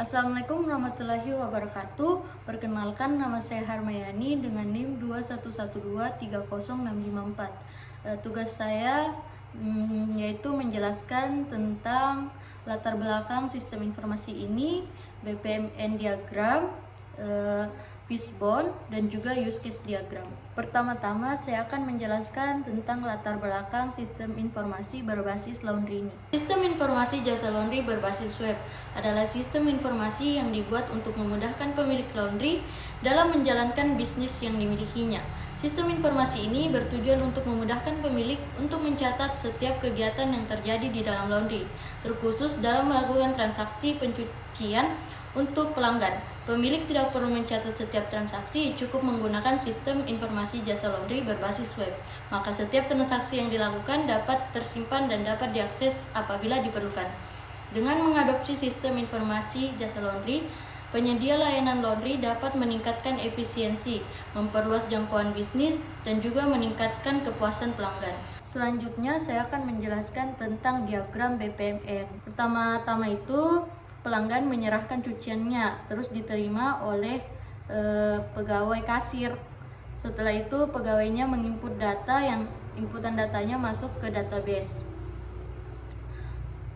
Assalamualaikum warahmatullahi wabarakatuh. Perkenalkan, nama saya Harmayani dengan NIM 211230654. Tugas saya yaitu menjelaskan tentang latar belakang sistem informasi ini, BPMN diagram, fishbone, dan juga use case diagram. Pertama-tama saya akan menjelaskan tentang latar belakang sistem informasi berbasis laundry ini. Sistem informasi jasa laundry berbasis web adalah sistem informasi yang dibuat untuk memudahkan pemilik laundry dalam menjalankan bisnis yang dimilikinya. Sistem informasi ini bertujuan untuk memudahkan pemilik untuk mencatat setiap kegiatan yang terjadi di dalam laundry, terkhusus dalam melakukan transaksi pencucian untuk pelanggan. Pemilik tidak perlu mencatat setiap transaksi, cukup menggunakan sistem informasi jasa laundry berbasis web. Maka setiap transaksi yang dilakukan dapat tersimpan dan dapat diakses apabila diperlukan. Dengan mengadopsi sistem informasi jasa laundry, penyedia layanan laundry dapat meningkatkan efisiensi, memperluas jangkauan bisnis, dan juga meningkatkan kepuasan pelanggan. Selanjutnya saya akan menjelaskan tentang diagram BPMN. Pertama-tama itu pelanggan menyerahkan cuciannya, terus diterima oleh pegawai kasir. Setelah itu pegawainya menginput data yang inputan datanya masuk ke database.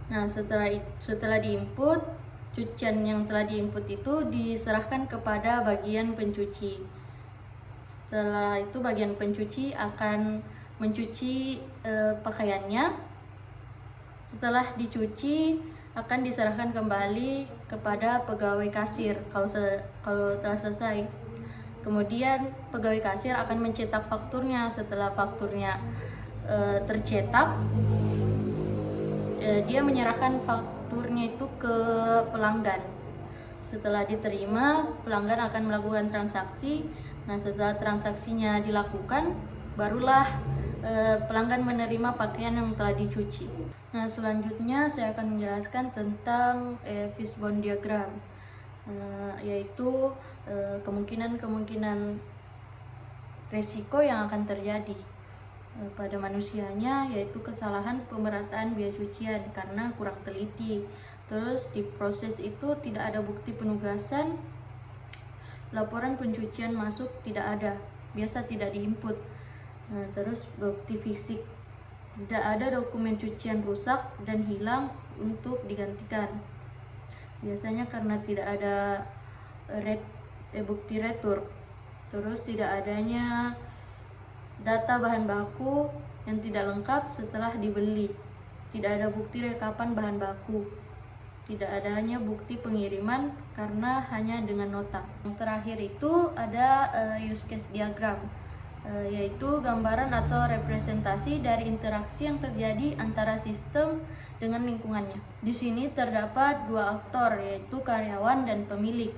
Nah, setelah diinput, cucian yang telah diinput itu diserahkan kepada bagian pencuci. Setelah itu bagian pencuci akan mencuci pakaiannya. Setelah dicuci akan diserahkan kembali kepada pegawai kasir kalau telah selesai. Kemudian pegawai kasir akan mencetak fakturnya. Setelah fakturnya tercetak, dia menyerahkan fakturnya itu ke pelanggan. Setelah diterima, pelanggan akan melakukan transaksi. Nah, setelah transaksinya dilakukan, barulah pelanggan menerima pakaian yang telah dicuci. Nah, selanjutnya saya akan menjelaskan tentang fishbone diagram, yaitu kemungkinan resiko yang akan terjadi pada manusianya, yaitu kesalahan pemerataan biaya cucian karena kurang teliti. Terus di proses itu tidak ada bukti penugasan, laporan pencucian masuk tidak ada, biasa tidak diinput. Terus bukti fisik, tidak ada dokumen cucian rusak dan hilang untuk digantikan, biasanya karena tidak ada bukti retur. Terus tidak adanya data bahan baku yang tidak lengkap setelah dibeli, tidak ada bukti rekapan bahan baku, tidak adanya bukti pengiriman karena hanya dengan nota. Yang terakhir itu ada use case diagram, yaitu gambaran atau representasi dari interaksi yang terjadi antara sistem dengan lingkungannya. Di sini terdapat dua aktor, yaitu karyawan dan pemilik.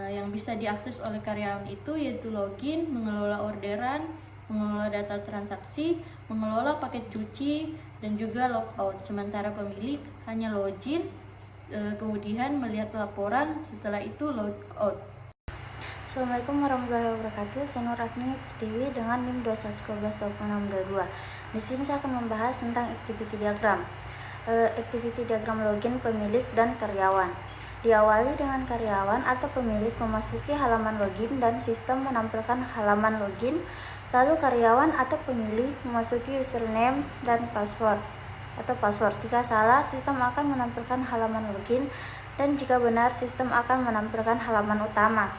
Yang bisa diakses oleh karyawan itu yaitu login, mengelola orderan, mengelola data transaksi, mengelola paket cuci, dan juga logout. Sementara pemilik hanya login, kemudian melihat laporan, setelah itu logout. Assalamualaikum warahmatullahi wabarakatuh. Saya Nur Agni Pertiwi dengan NIM 2112622. Di sini saya akan membahas tentang activity diagram. Activity diagram login pemilik dan karyawan. Diawali dengan karyawan atau pemilik memasuki halaman login dan sistem menampilkan halaman login. Lalu karyawan atau pemilik memasuki username dan password. Jika salah, sistem akan menampilkan halaman login, dan jika benar, sistem akan menampilkan halaman utama.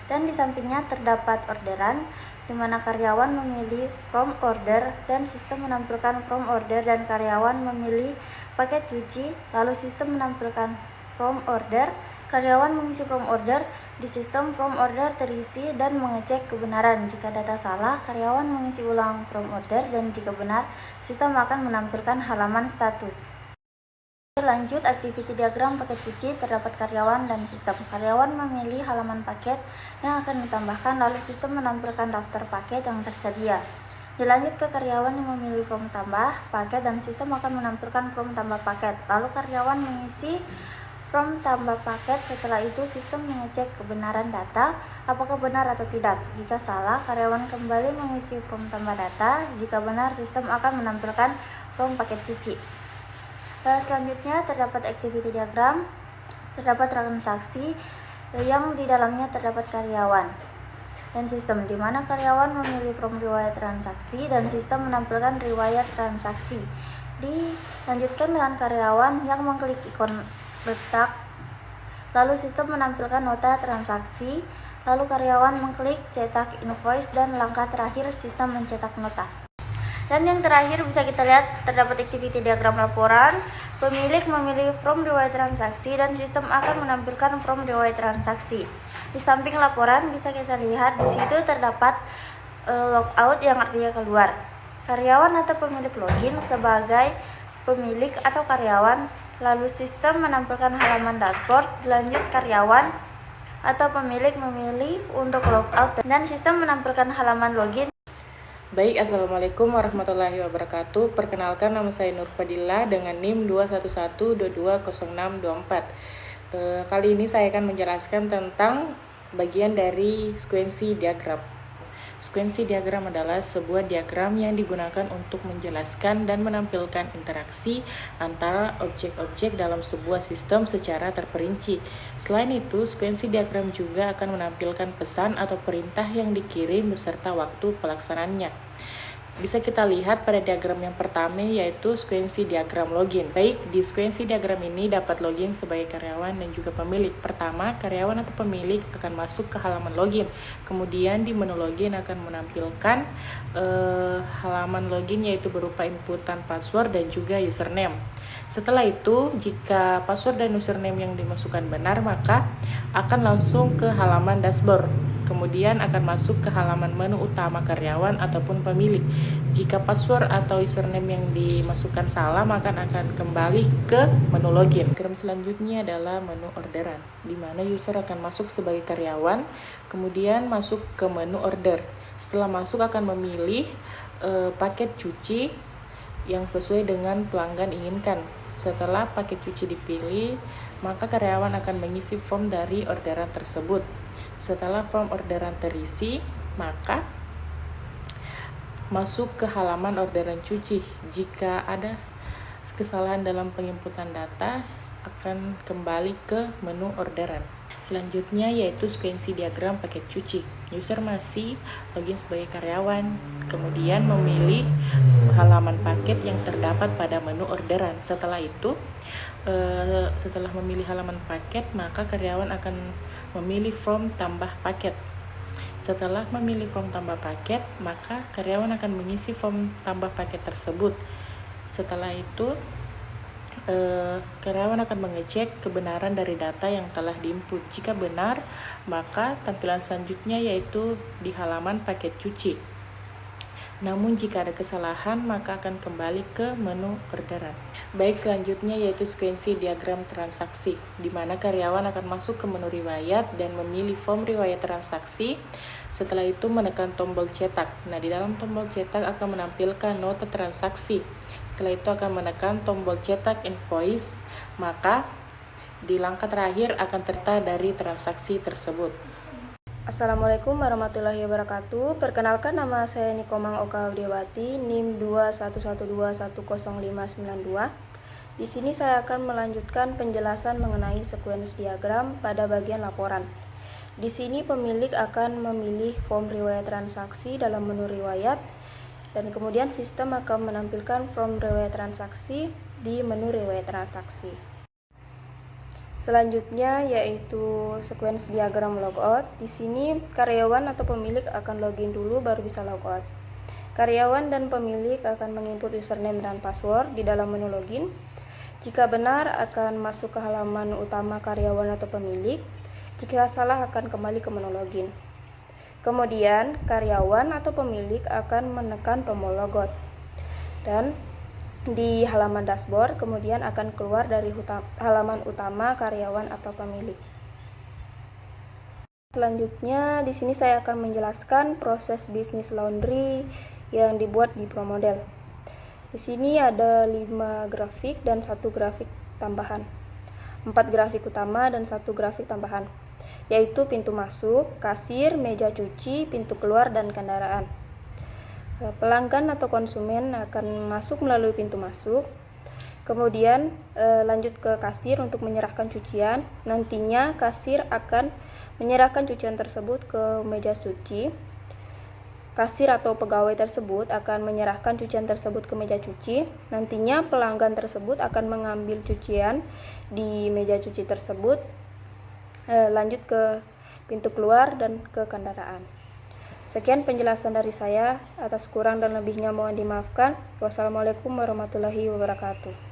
Dan di sampingnya terdapat orderan, di mana karyawan memilih from order dan sistem menampilkan from order, dan karyawan memilih paket cuci, lalu sistem menampilkan from order. Karyawan mengisi from order, di sistem from order terisi dan mengecek kebenaran. Jika data salah, karyawan mengisi ulang from order, dan jika benar, sistem akan menampilkan halaman status. Lanjut, activity diagram paket cuci, terdapat karyawan dan sistem. Karyawan memilih halaman paket yang akan ditambahkan, lalu sistem menampilkan daftar paket yang tersedia. Dilanjut ke karyawan yang memilih form tambah paket, dan sistem akan menampilkan form tambah paket. Lalu karyawan mengisi form tambah paket. Setelah itu sistem mengecek kebenaran data, apakah benar atau tidak. Jika salah, karyawan kembali mengisi form tambah data. Jika benar, sistem akan menampilkan form paket cuci. Selanjutnya terdapat activity diagram terdapat transaksi yang di dalamnya terdapat karyawan dan sistem, di mana karyawan memilih from riwayat transaksi dan sistem menampilkan riwayat transaksi. Dilanjutkan dengan karyawan yang mengklik ikon letak, lalu sistem menampilkan nota transaksi, lalu karyawan mengklik cetak invoice, dan langkah terakhir sistem mencetak nota. Dan yang terakhir bisa kita lihat terdapat activity diagram laporan. Pemilik memilih from riwayat transaksi dan sistem akan menampilkan from riwayat transaksi. Di samping laporan bisa kita lihat di situ terdapat logout yang artinya keluar. Karyawan atau pemilik login sebagai pemilik atau karyawan, lalu sistem menampilkan halaman dashboard. Lanjut karyawan atau pemilik memilih untuk logout dan sistem menampilkan halaman login. Baik, Assalamualaikum warahmatullahi wabarakatuh. Perkenalkan, nama saya Nur Fadila dengan NIM 211220624. Kali ini saya akan menjelaskan tentang bagian dari sekuensi diagram. Sekuensi diagram adalah sebuah diagram yang digunakan untuk menjelaskan dan menampilkan interaksi antara objek-objek dalam sebuah sistem secara terperinci. Selain itu, sekuensi diagram juga akan menampilkan pesan atau perintah yang dikirim beserta waktu pelaksanaannya. Bisa kita lihat pada diagram yang pertama, yaitu sekuensi diagram login. Baik, di sekuensi diagram ini dapat login sebagai karyawan dan juga pemilik. Pertama, karyawan atau pemilik akan masuk ke halaman login. Kemudian di menu login akan menampilkan halaman login, yaitu berupa inputan password dan juga username. Setelah itu, jika password dan username yang dimasukkan benar, maka akan langsung ke halaman dashboard. Kemudian akan masuk ke halaman menu utama karyawan ataupun pemilik. Jika password atau username yang dimasukkan salah, maka akan kembali ke menu login. Diagram selanjutnya adalah menu orderan, di mana user akan masuk sebagai karyawan, kemudian masuk ke menu order. Setelah masuk akan memilih paket cuci yang sesuai dengan pelanggan inginkan. Setelah paket cuci dipilih, maka karyawan akan mengisi form dari orderan tersebut. Setelah form orderan terisi, maka masuk ke halaman orderan cuci. Jika ada kesalahan dalam penginputan data, akan kembali ke menu orderan. Selanjutnya yaitu sekuensi diagram paket cuci. User masih login sebagai karyawan, kemudian memilih halaman paket yang terdapat pada menu orderan. Setelah itu, setelah memilih halaman paket, maka karyawan akan memilih form tambah paket. Setelah memilih form tambah paket, maka karyawan akan mengisi form tambah paket tersebut. Setelah itu, karyawan akan mengecek kebenaran dari data yang telah diinput. Jika benar, maka tampilan selanjutnya yaitu di halaman paket cuci. Namun jika ada kesalahan, maka akan kembali ke menu orderan. Baik, selanjutnya yaitu sekuensi diagram transaksi, di mana karyawan akan masuk ke menu riwayat dan memilih form riwayat transaksi. Setelah itu menekan tombol cetak. Nah, di dalam tombol cetak akan menampilkan nota transaksi. Setelah itu akan menekan tombol cetak invoice, maka di langkah terakhir akan tertera dari transaksi tersebut. Assalamualaikum warahmatullahi wabarakatuh. Perkenalkan, nama saya Nikomang Oka Dewati, NIM 211210592. Di sini saya akan melanjutkan penjelasan mengenai sekuensi diagram pada bagian laporan. Di sini pemilik akan memilih form riwayat transaksi dalam menu riwayat, dan kemudian sistem akan menampilkan form riwayat transaksi di menu riwayat transaksi. Selanjutnya yaitu sekuensi diagram logout. Di sini karyawan atau pemilik akan login dulu baru bisa logout. Karyawan dan pemilik akan menginput username dan password di dalam menu login. Jika benar akan masuk ke halaman utama karyawan atau pemilik. Jika salah akan kembali ke menu login. Kemudian karyawan atau pemilik akan menekan tombol logout. Dan di halaman dashboard kemudian akan keluar dari halaman utama karyawan atau pemilik. Selanjutnya di sini saya akan menjelaskan proses bisnis laundry yang dibuat di ProModel. Di sini ada 5 grafik dan 1 grafik tambahan. 4 grafik utama dan 1 grafik tambahan, yaitu pintu masuk, kasir, meja cuci, pintu keluar, dan kendaraan. Pelanggan atau konsumen akan masuk melalui pintu masuk, Kemudian lanjut ke kasir untuk menyerahkan cucian. Nantinya kasir akan menyerahkan cucian tersebut ke meja cuci. Kasir atau pegawai tersebut akan menyerahkan cucian tersebut ke meja cuci. Nantinya pelanggan tersebut akan mengambil cucian di meja cuci tersebut, lanjut ke pintu keluar dan ke kendaraan. Sekian penjelasan dari saya. Atas kurang dan lebihnya mohon dimaafkan. Wassalamualaikum warahmatullahi wabarakatuh.